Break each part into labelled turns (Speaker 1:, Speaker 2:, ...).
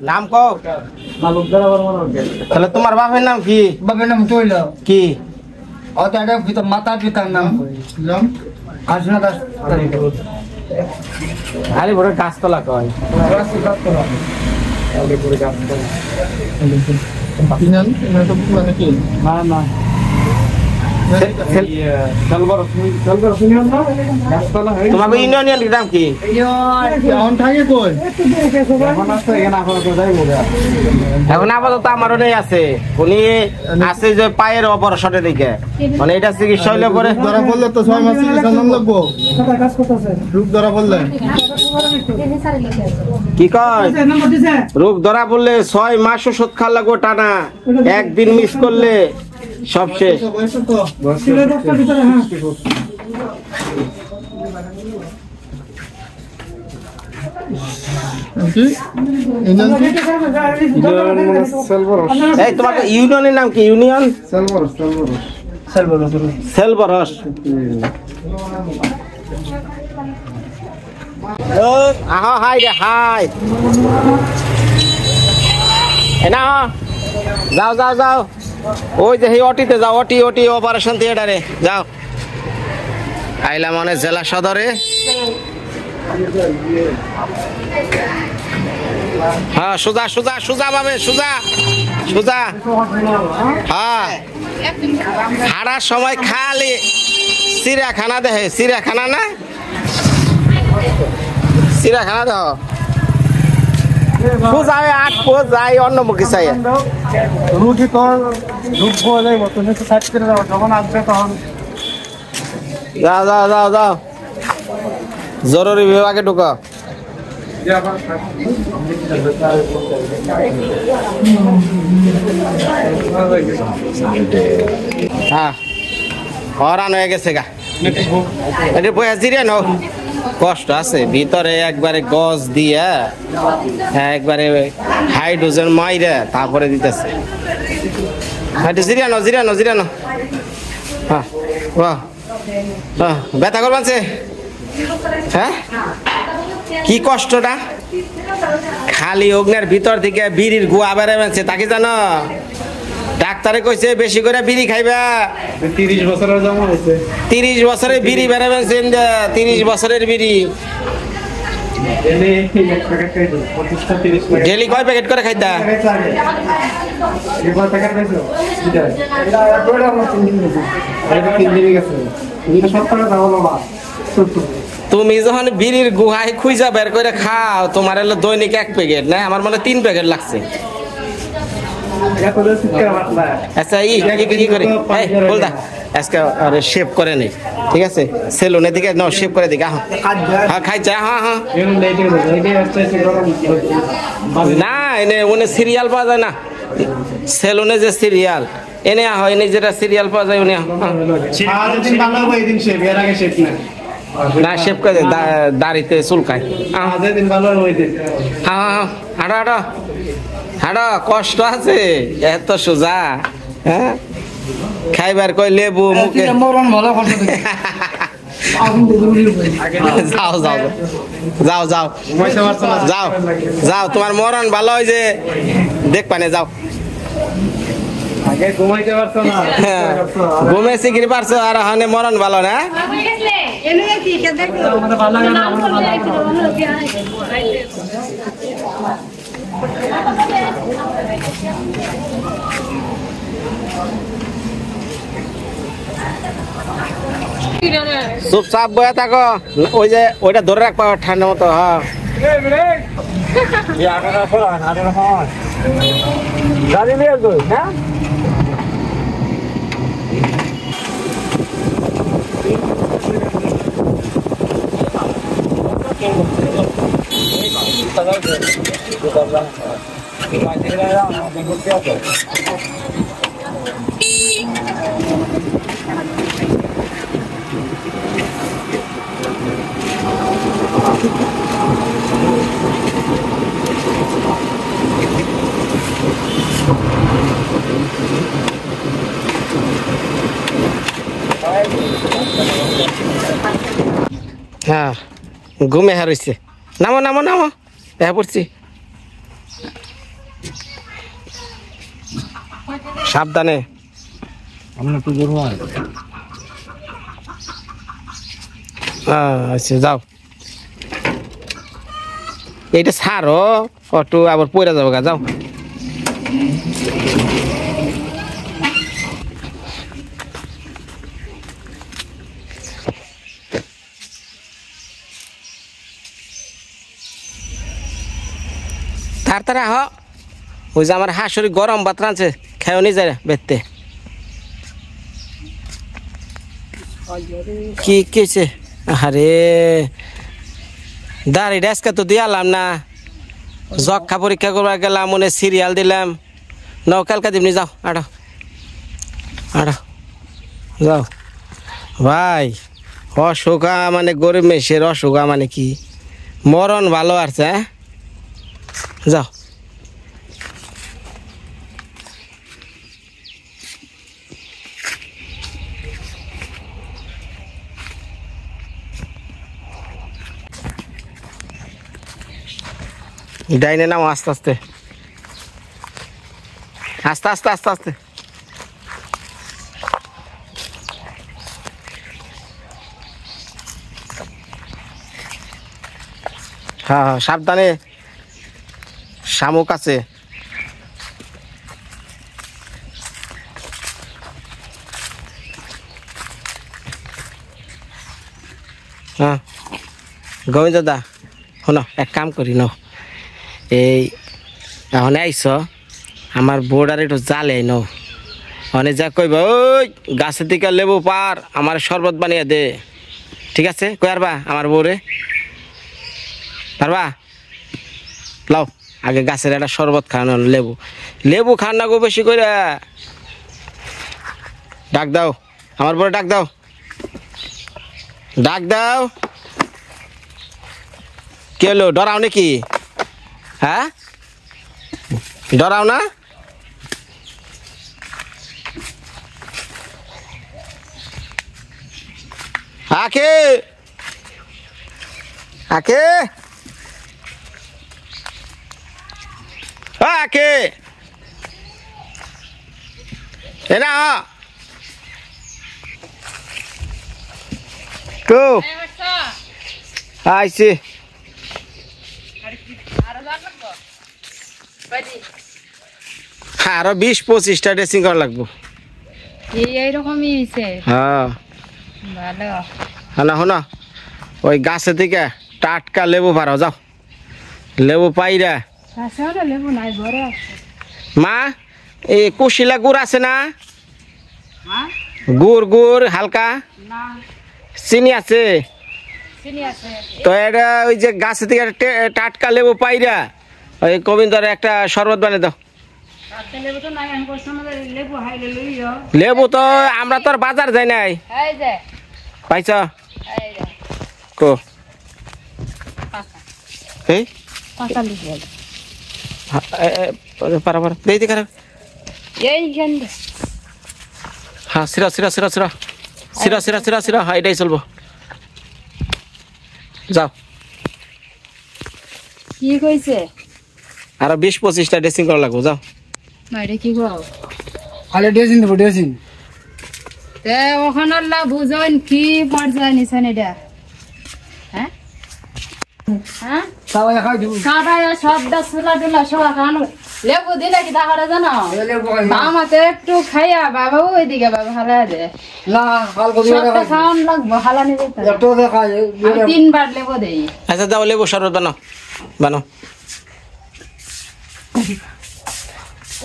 Speaker 1: নাম কও তাহলে তোমার বাপের নাম কি?
Speaker 2: বাপের নাম তৈল
Speaker 1: কি
Speaker 2: মাতার পিতার নাম কাশনা দাস
Speaker 1: আলিপুরে গাছতলা কয় না তোমাকে ইউনিয়ন নাম কি? এখন আপাতত আমারও নেই আছে উনি আছে যে পায়ের অপারেশনের দিকে মানে এটা চিকিৎসা হইলে পরে
Speaker 3: ধরা পড়লে তো 6 মাস চিকিৎসা নাম লাগবো রোগ ধরা পড়লে
Speaker 1: কি কয় রোগ ধরা পড়লে 6 মাস ওষুধ খাওয়া লাগবো টানা একদিন মিস করলে সব শেষ এই তোমার ইউনিয়নের নাম কি? ইউনিয়ন সেলবরস আহ হাই রে হাই না যাও যাও যাও ওই যে অটিতে যাও অটি অটি অপারেশন থিয়েটারে যাও আইলা মানে জেলা সদরে হ্যাঁ সোজা সোজা সোজা পাবে সোজা সোজা হ্যাঁ হারার সময় খালি চিড়িয়াখানা দেখে চিড়িয়াখানা না চিড়িয়াখানা দেখ সোজা আট পো যাই অন্য মুখে চাই
Speaker 3: রুটি কর রুট পাওয়া যায় মতন একটু সাইড করে দাও যখন আসবে তখন
Speaker 1: যাও যাও যাও যাও জরুরি বিভাগে ঢুকো হ্যাঁ হরান হয়ে গেছে গা এটা বইয়া জিরিয়া নাও কষ্ট আছে ভিতরে একবারে গজ দিয়া একবারে হাইড্রোজেন মাইরা তারপরে দিতেছে জিরিয়ানো জিরিয়ানো জিরিয়ানো হ্যাঁ বাহ ব্যথা করবানছে হ্যাঁ কি কষ্টটা খালি অগ্নের ভিতর থেকে বিড়ির গুয়া বেড়ে বেড়েছে তাকে জানো ডাক্তারে কইছে বেশি করে বিড়ি খাইবা
Speaker 3: 30 বছরের জমা হয়েছে
Speaker 1: 30 বছরের বিড়ি বেড়ে বেড়েছে 30 বছরের বিড়ি ডেলি কয় প্যাকেট করে খাইতা তুমি যখন বিড়ির গুহায় খুঁজা বের করে খাও তোমার হলো দৈনিক 1 প্যাকেট না আমার মনে 3 প্যাকেট লাগছে আচ্ছা কি করে বল দা আজকে আরে শেভ করে নেই ঠিক আছে সেলুনের দিকে নাও শেভ করে দিকে হ্যাঁ খাই যা হ্যাঁ হ্যাঁ না এনে উনি সিরিয়াল পাওয়া যায় না সেলুনে যে সিরিয়াল এনে হয় এনে যেটা সিরিয়াল পাওয়া যায় উনি না শেভ করে দাড়িতে চুলকায় হ্যাঁ হ্যাঁ হাঁটো হাঁটো হাঁটো কষ্ট আছে এত সোজা হ্যাঁ খাইবার কই লেবু মুখে যাও যাও যাও যাও যাও যাও তোমার মরণ ভালো হয় যে দেখ পানে যাও ঘুমেছি কি পারছো আর হানে মরণ ভালো না চুপচাপ বয়ে থাকো ওই যে ওইটা ধরে রাখবা ঠান্ডা মতো হ্যাঁ হ্যাঁ ঘুমে হারিয়েছে নামো নামো নামো দেখা পড়ছি সাবধানে।
Speaker 2: আমরা তো গরু আর
Speaker 1: আচ্ছা যাও, এইটা ছাড়ো অটো আবার পড়ে যাবো গা, যাও। তাড়াতাড়ি আহ, ওই যে আমার হাঁসুরি গরম ভাত রাঁধছে, খেয়েও নি যায় বেতে। কি কেছে? আরে দাঁড়িয়ে আজকে তো দিয়ালাম না, যক্ষা পরীক্ষা করবার গেলাম, মনে সিরিয়াল দিলাম। নাও কালকা দিবনি, যাও আড়ো আড়ো যাও। ভাই অসুখা মানে গরিব মেশের অসুখা মানে কি, মরণ ভালো আছে। হ্যাঁ যাও। ডাইনে নাও, আস্তে আস্তে আস্তে আস্তে আস্তে আস্তে। হ্যাঁ হ্যাঁ সাবধানে, শামুক আছে। হ্যাঁ গোবিন্দ দা শোনো, এক কাম করি ন, এই এখন আইস আমার বোর্ডার একটু জালে ন, অনেক যা কইব ওই গাছের দিকে লেবু পার আমার শরবত বানিয়ে দে, ঠিক আছে? কই আরবা আমার বউরে, পারবা? লাও আগে গাছের একটা শরবত খাওয়ানো, লেবু লেবু খান না গো বেশি করে। ডাক দাও আমার বউরে, ডাক দাও, ডাক দাও। কে হলো, ডরাও নাকি? হ্যাঁ ডরাও না? আকে আকে আকে এনা কো আইছি। আরো 20-25টা ড্রেসিং করা লাগবো।
Speaker 4: এইরকমই হয়েছে।
Speaker 1: হ্যাঁ
Speaker 4: ভালো।
Speaker 1: হ্যাঁ শোনো, ওই গাছের থেকে টাটকা লেবু পারো, যাও লেবু পাইরা।
Speaker 4: লেবু নাই, ঘরে আছে।
Speaker 1: মা এই কুশিলা গুড় আছে না?
Speaker 4: হ্যাঁ
Speaker 1: গুড় গুড় হালকা
Speaker 4: না,
Speaker 1: চিনি আছে
Speaker 4: চিনি আছে।
Speaker 1: তো এটা ওই যে গাছের থেকে টাটকা লেবু পাইরা ওই গোবিন্দর একটা শরবত বানিয়ে দাও।
Speaker 4: লেবু তো নাই, আমি কষ্ট আমাদের লেবু হাইলে লইও।
Speaker 1: লেবু তো আমরা তো আর বাজার যাই নাই,
Speaker 4: এই যে
Speaker 1: পাইছ
Speaker 4: এই যে
Speaker 1: কো
Speaker 4: পাকা
Speaker 1: এই
Speaker 4: পাকা লেবু।
Speaker 1: পারা পারা দেই দি খারাপ।
Speaker 4: এই গেন্দে
Speaker 1: হ্যাঁ সিরা সিরা সিরা সিরা সিরা সিরা সিরা সিরা, হ্যাঁ এটাই চলবো, যাও।
Speaker 4: কি কইছে?
Speaker 1: আরো 20-25টা ড্রেসিং করা লাগবো, যাও।
Speaker 4: মাইরে কি গো?
Speaker 2: খালি ড্রেসিং দেবো, ড্রেসিং।
Speaker 4: তে ওখানে বুঝুন কি পর্যায়ে নিছেন এটা? হ্যাঁ হ্যাঁ
Speaker 2: সবাই খাই দেবো।
Speaker 4: সাদা সবটা সুলা টুলা সব খানো। লেবু দিলে কি তাহলে জানো? আমাতে একটু খাইয়া বাবা ওইদিকে বাবা হালা দে
Speaker 2: না কালকে
Speaker 4: সবটা খাওয়ান লাগবো, হালা নিবে তো।
Speaker 2: একটু খাই।
Speaker 4: আমি 3 বার লেবু দেই।
Speaker 1: আচ্ছা যাও লেবু শরবত বানাও, বানাও।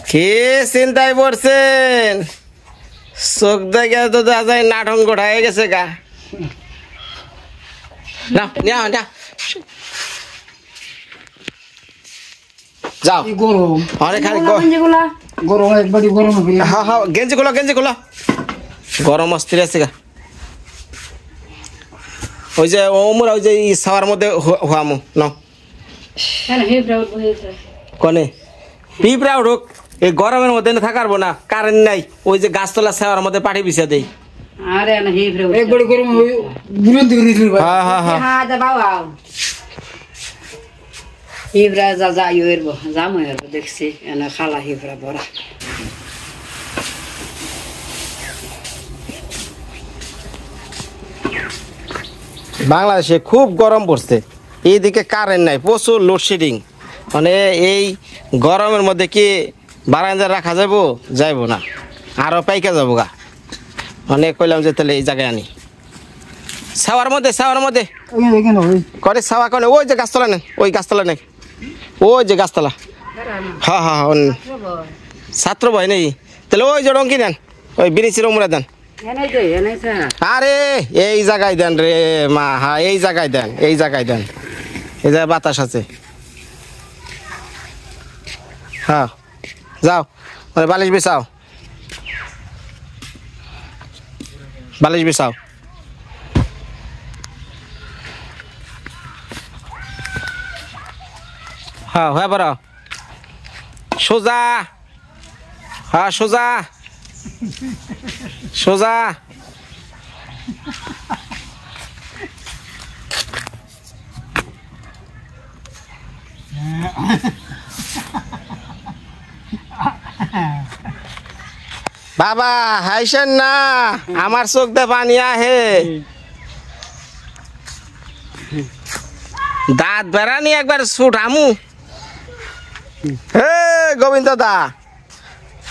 Speaker 1: কি চিন্তায় পড়ছেন? চোখ দেখে তো দেখা যায় নাটন গোটা হয়ে গেছে গা। না না না যাও।
Speaker 2: গরম
Speaker 1: অনেক খালি
Speaker 4: যেগুলা
Speaker 2: গরম একবারই গরম হবে।
Speaker 1: হ্যাঁ হ্যাঁ গেঞ্জি খোলা, গেঞ্জি খোলা, গরম অস্থির আছে গা। ওই যে ওমরা ওই যে সাওয়ার মধ্যে হুয়ামু ন কনে পিঁপড়া উঠুক, এই গরমের মধ্যে থাকার না, কারেন্ট নাই, ওই যে গাছতলা সাওয়ার মধ্যে পাঠি বিছিয়ে দেই।
Speaker 4: আরে না হেভরে
Speaker 2: একবারই গরম হবে। বুলন দিকে নিছিল ভাই।
Speaker 1: হ্যাঁ হ্যাঁ হ্যাঁ
Speaker 4: হ্যাঁ দা বাবা হেভরা যা যা ইয়েরবো জামো এর দেখছি এনা খালা হেভরা বড়া
Speaker 1: বাংলাদেশে খুব গরম পড়ছে, এইদিকে কারেন্ট নাই, প্রচুর লোডশেডিং। মানে এই গরমের মধ্যে কি বারান্দা রাখা যাবো? যাইব না, আরও পাইকা যাবো গা। মানে কইলাম যে তাহলে এই জায়গায় আনি ছাওয়ার মধ্যে
Speaker 2: এখানে ওই
Speaker 1: করে ছাওয়া করে। ওই যে গাছতলা নেই, ওই গাছতলা নেই, ওই যে গাছতলা। হ্যাঁ হ্যাঁ ছাত্র ভয় নেই, তাহলে ওই যে রঙ্গি দেন, ওই বিরিচির উমরা দেন। আরে এই জায়গায় দেন রে মা, হ্যাঁ এই জায়গায় দেন, এই জায়গায় দেন, এই জায়গায় বাতাস আছে। হ্যাঁ যাও, মানে বালিশ বিছাও, বালিশ বিছাও। হ্যাঁ হ্যাঁ বড় সোজা, হ্যাঁ সোজা সোজা। বাবা হাইছেন না, আমার চোখ দিয়ে পানি আহে। দাঁত বেড়ানি একবার ছুট আমু। হে গোবিন্দ দা,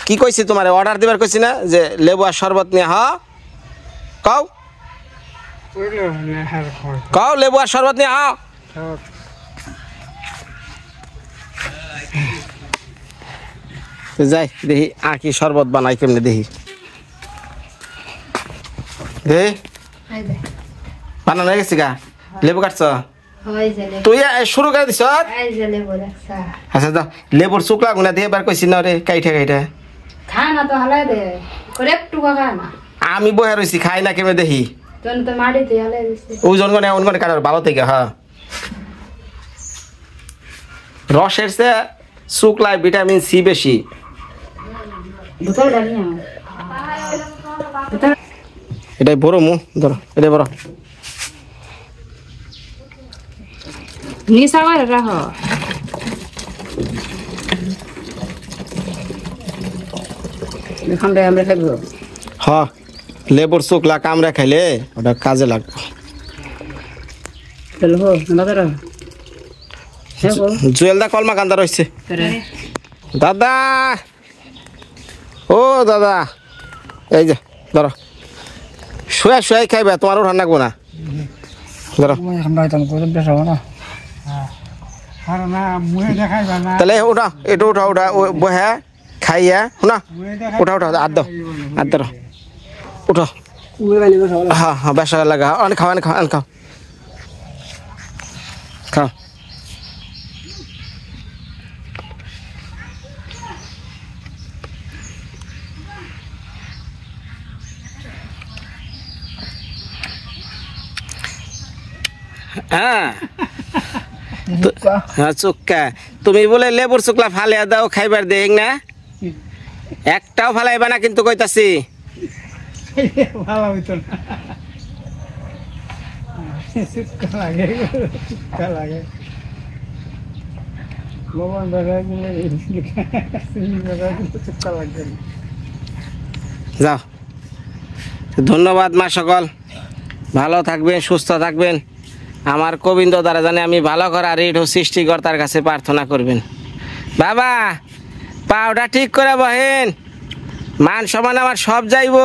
Speaker 1: কি কইছি তোমার? অর্ডার দিবার কইছি না যে লেবু আর শরবত নিয়ে? হ কও কও, লেবু আর শরবত নিয়ে হ। যাই দেখি আর কি শরবত বানাই কেমনে দেখি। বানানো হয়ে গেছি গা, লেবু কাটছ তুই শুরু করে দিছ? আচ্ছা দাও, লেবুর চুকলা গুনা দিয়ে এবার কইছি না রে, কাইটা কাইটা
Speaker 4: খানা তো হালাই দে করে একটু খানা।
Speaker 1: আমি বহে রইছি, খাই না কেমনে দেখি।
Speaker 4: তোন তো মাটিতে হালাই দিছি।
Speaker 1: ওজন গনে অন গনে কাটার ভালো থেকে। হ্যাঁ রসের সে শুকলায় ভিটামিন সি বেশি।
Speaker 4: বোতলটা নিয়ে
Speaker 1: এটাই বড় মুখ ধরো, এটাই বড়।
Speaker 4: নিশা করে রাখো। আমরা খাইব।
Speaker 1: হ্যাঁ লেবুর শুকলা কামড়া খাইলে ওটা কাজে লাগবে। জুয়েলদা কলমা কান্দা রয়েছে। দাদা ও দাদা, এই যে ধরো, শুয়ে শুয়ে খাইবে, তোমারও রান্না করবো না। ধরো তাহলে ওটা এটা উঠা উঠা বহে খাইয়া শোনা, উঠা উঠা আর দাও আর ধরো, উঠো। হ্যাঁ হ্যাঁ বেসা লাগা, অনেক খাও, অনেক খাও, অনেক খাও, খাও। হ্যাঁ হ্যাঁ চুক্কা, তুমি বলে লেবুর চুকলা ফালিয়া দাও খাইবার দেখ না, একটাও ফালাইবা না কিন্তু কইতাছি।
Speaker 3: ভালো হইতো না, চুক্কা লাগে, চুক্কা লাগে। লবণ বেড়া দিলে চিনি বেড়া দিলে চুক্কা লাগবে।
Speaker 1: যাও, ধন্যবাদ মা সকল, ভালো থাকবেন, সুস্থ থাকবেন। আমার গোবিন্দ দ্বারা জানে আমি ভালো করার রেড সৃষ্টিকর্তার কাছে প্রার্থনা করবেন। বাবা পাওটা ঠিক করে বহেন, মান সমান আমার সব যাইব।